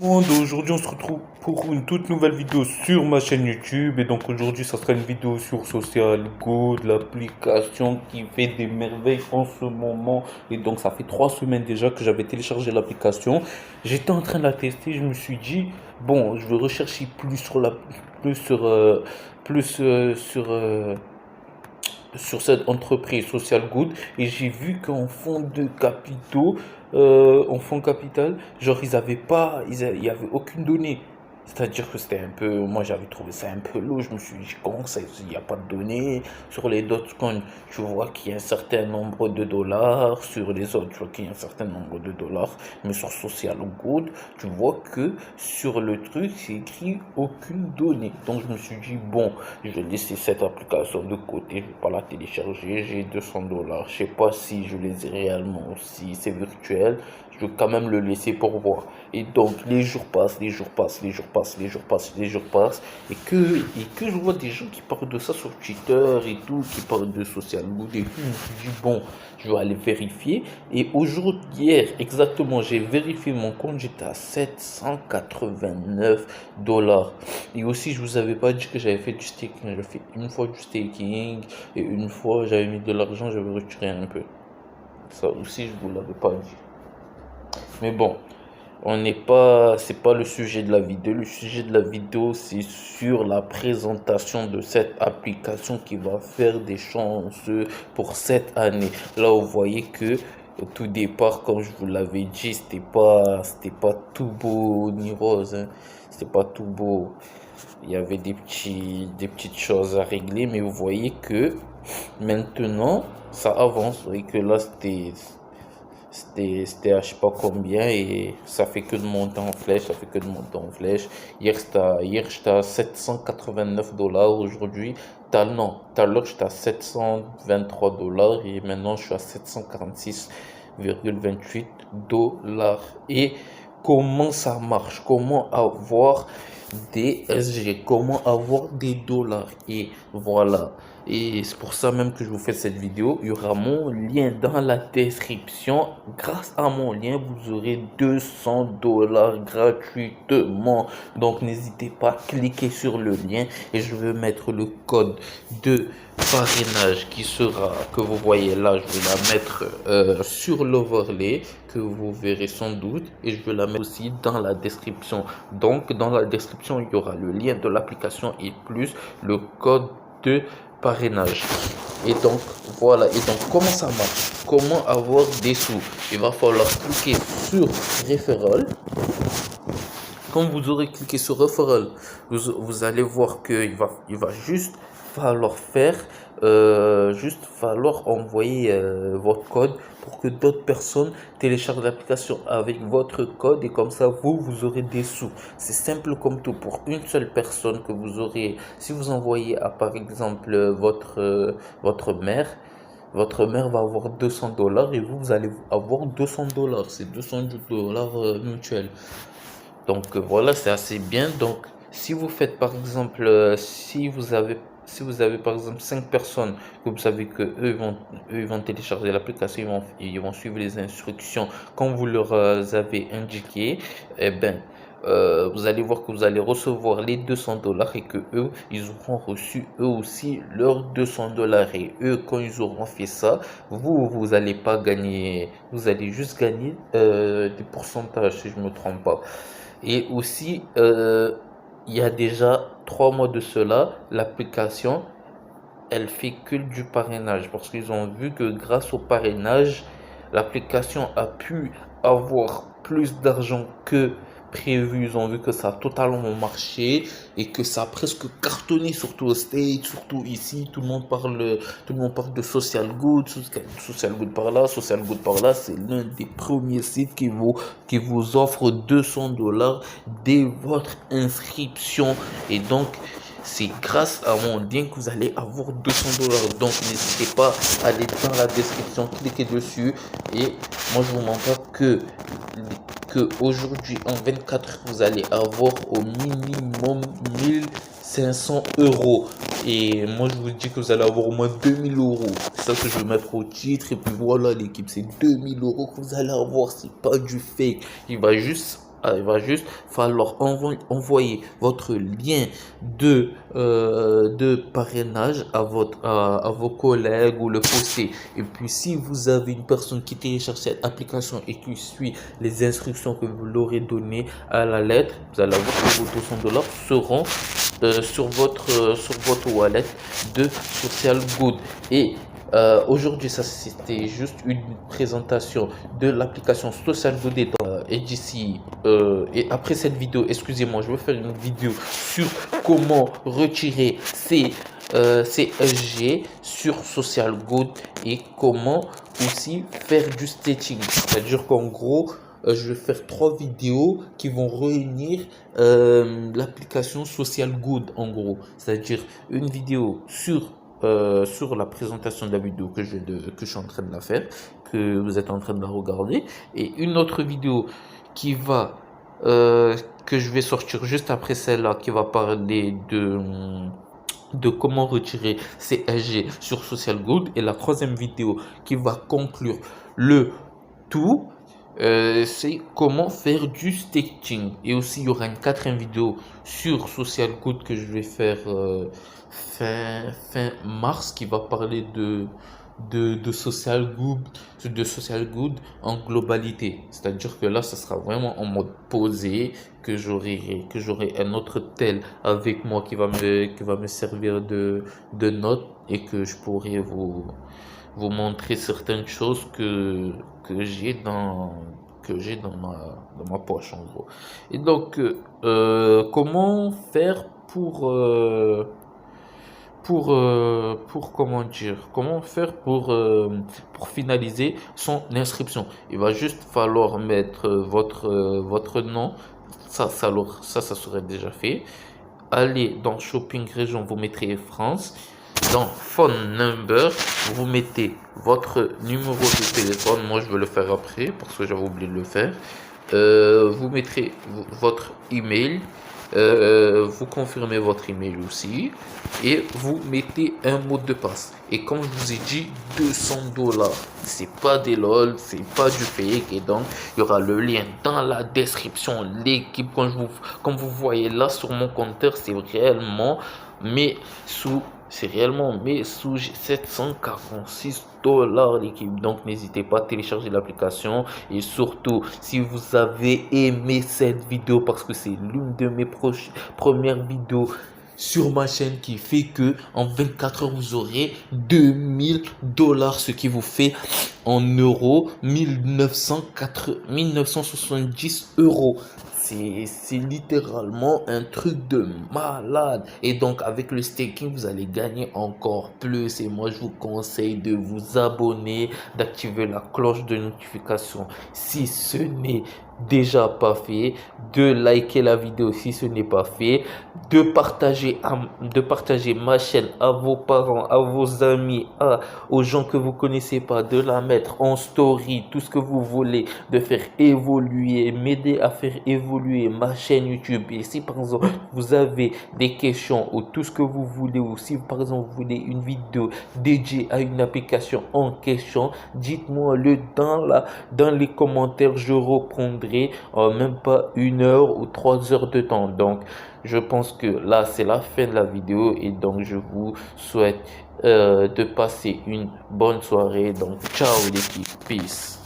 Monde, aujourd'hui on se retrouve pour une toute nouvelle vidéo sur ma chaîne YouTube et donc aujourd'hui ça sera une vidéo sur Social Good, l'application qui fait des merveilles en ce moment et donc ça fait 3 semaines déjà que j'avais téléchargé l'application. J'étais en train de la tester, je me suis dit bon je vais rechercher plus sur sur cette entreprise Social Good et j'ai vu qu'en fonds de capitaux, en fonds capital, genre il y avait aucune donnée. C'est-à-dire que c'était un peu, moi j'avais trouvé ça un peu lourd. Je me suis dit comment ça, il n'y a pas de données sur les Dogecoin. Tu vois qu'il y a un certain nombre de dollars sur les autres, tu vois qu'il y a un certain nombre de dollars, mais sur Social Good, tu vois que sur le truc c'est écrit aucune donnée. Donc je me suis dit bon, je vais laisser cette application de côté, je vais pas la télécharger, j'ai 200 dollars. Je sais pas si je les ai réellement ou si c'est virtuel. Je vais quand même le laisser pour voir. Et donc les jours passent, les jours passent, les jours passent, les jours passent, les jours passent. Et que je vois des gens qui parlent de ça sur Twitter et tout, qui parlent de social good et tout. Je me suis dit bon, je vais aller vérifier. Et aujourd'hui, hier, exactement, j'ai vérifié mon compte, j'étais à 789 dollars. Et aussi, je vous avais pas dit que j'avais fait du staking. J'avais fait une fois du staking et une fois j'avais mis de l'argent, j'avais retiré un peu. Ça aussi, je vous l'avais pas dit. Mais bon, c'est pas le sujet de la vidéo. Le sujet de la vidéo, c'est sur la présentation de cette application qui va faire des chances pour cette année. Là, vous voyez que au tout départ, comme je vous l'avais dit, c'était pas tout beau ni rose, hein. C'était pas tout beau. Il y avait des petites choses à régler, mais vous voyez que maintenant, ça avance. Vous voyez que là, c'était à je sais pas combien et ça fait que de monter en flèche, ça fait que de monter en flèche. Hier j'étais à 789 dollars, aujourd'hui, non, tout à l'heure j'étais à 723 dollars et maintenant je suis à 746,28 dollars. Et comment ça marche? Comment avoir des SG? Comment avoir des dollars? Et voilà. Et c'est pour ça même que je vous fais cette vidéo. Il y aura mon lien dans la description. Grâce à mon lien, vous aurez 200 dollars gratuitement. Donc n'hésitez pas à cliquer sur le lien et je vais mettre le code de parrainage que vous voyez là. Je vais la mettre sur l'overlay que vous verrez sans doute et je vais la mettre aussi dans la description. Donc dans la description, il y aura le lien de l'application et plus le code de parrainage. Et donc, voilà. Et donc, comment ça marche? Comment avoir des sous? Il va falloir cliquer sur Referral. Quand vous aurez cliqué sur Referral, vous allez voir il va juste falloir envoyer votre code pour que d'autres personnes téléchargent l'application avec votre code et comme ça vous aurez des sous. C'est simple comme tout pour une seule personne que vous aurez. Si vous envoyez à par exemple votre mère. Votre mère va avoir 200 dollars et vous allez avoir 200 dollars. C'est 200 dollars mutuels. Donc voilà, c'est assez bien. Donc si vous faites par exemple, si vous avez par exemple 5 personnes que vous savez que eux ils vont télécharger l'application, ils vont suivre les instructions quand vous leur avez indiqué, eh ben vous allez voir que vous allez recevoir les 200 dollars et que eux, ils auront reçu eux aussi leurs 200 dollars. Et eux, quand ils auront fait ça, vous allez pas gagner, vous allez juste gagner des pourcentages si je me trompe pas. Et aussi, il y a déjà 3 mois de cela, l'application, elle fait que du parrainage parce qu'ils ont vu que grâce au parrainage, l'application a pu avoir plus d'argent que prévu. Ils ont vu que ça a totalement marché et que ça a presque cartonné, surtout au States, surtout ici. Tout le monde parle de Social Good, Social Good par là, Social Good par là. C'est l'un des premiers sites qui vous offre 200 dollars dès votre inscription. Et donc, c'est grâce à mon lien que vous allez avoir 200 dollars. Donc, n'hésitez pas à aller dans la description, cliquez dessus. Et moi, je vous montre que aujourd'hui, en 24 heures, vous allez avoir au minimum 1500 euros. Et moi, je vous dis que vous allez avoir au moins 2000 euros. C'est ça que je vais mettre au titre. Et puis voilà, l'équipe, c'est 2000 euros que vous allez avoir. C'est pas du fake. il va juste falloir envoyer votre lien de parrainage à vos collègues ou le poster. Et puis, si vous avez une personne qui télécharge cette application et qui suit les instructions que vous l'aurez données à la lettre, vous allez avoir que vos 200 $ seront sur votre wallet de Social Good. Et aujourd'hui, ça c'était juste une présentation de l'application Social Good et d'ici et après cette vidéo, excusez-moi, je vais faire une vidéo sur comment retirer ces SG sur Social Good et comment aussi faire du staging. C'est-à-dire qu'en gros, je vais faire 3 vidéos qui vont réunir l'application Social Good en gros. C'est-à-dire une vidéo sur la présentation de la vidéo que je suis en train de la faire, que vous êtes en train de la regarder, et une autre vidéo qui va que je vais sortir juste après celle-là, qui va parler de comment retirer ces SG sur Social Good, et la troisième vidéo qui va conclure le tout, c'est comment faire du staging. Et aussi, il y aura une quatrième vidéo sur Social Good que je vais faire fin mars, qui va parler de Social Good en globalité. C'est-à-dire que là, ça sera vraiment en mode posé, que j'aurai un autre tel avec moi qui va me servir de note, et que je pourrai vous montrer certaines choses que j'ai dans ma poche en gros. Et donc, comment faire comment faire pour finaliser son inscription? Il va juste falloir mettre votre nom, ça serait déjà fait. Allez dans Shopping Région, vous mettrez France. Dans Phone Number, vous mettez votre numéro de téléphone. Moi, je vais le faire après parce que j'avais oublié de le faire. Vous mettrez votre email. Vous confirmez votre email aussi. Et vous mettez un mot de passe. Et comme je vous ai dit, 200 $. C'est pas des lol, c'est pas du fake. Et donc, il y aura le lien dans la description. L'équipe, comme vous voyez là sur mon compteur, c'est réellement sous 746 $ l'équipe. Donc n'hésitez pas à télécharger l'application, et surtout si vous avez aimé cette vidéo, parce que c'est l'une de mes premières vidéos sur ma chaîne, qui fait que en 24 heures vous aurez 2000 $, ce qui vous fait en euros 1970 €. C'est littéralement un truc de malade. Et donc, avec le staking, vous allez gagner encore plus. Et moi, je vous conseille de vous abonner, d'activer la cloche de notification si ce n'est déjà pas fait, de liker la vidéo si ce n'est pas fait, de partager ma chaîne à vos parents, à vos amis, aux gens que vous connaissez pas, de la mettre en story, tout ce que vous voulez, de faire évoluer, m'aider à faire évoluer ma chaîne YouTube. Et si par exemple vous avez des questions ou tout ce que vous voulez, ou si par exemple vous voulez une vidéo dédiée à une application en question, dites-moi le dans les commentaires. Je reprendrai en même pas 1 heure ou 3 heures de temps. Donc je pense que là c'est la fin de la vidéo, et donc je vous souhaite de passer une bonne soirée. Donc ciao l'équipe, peace.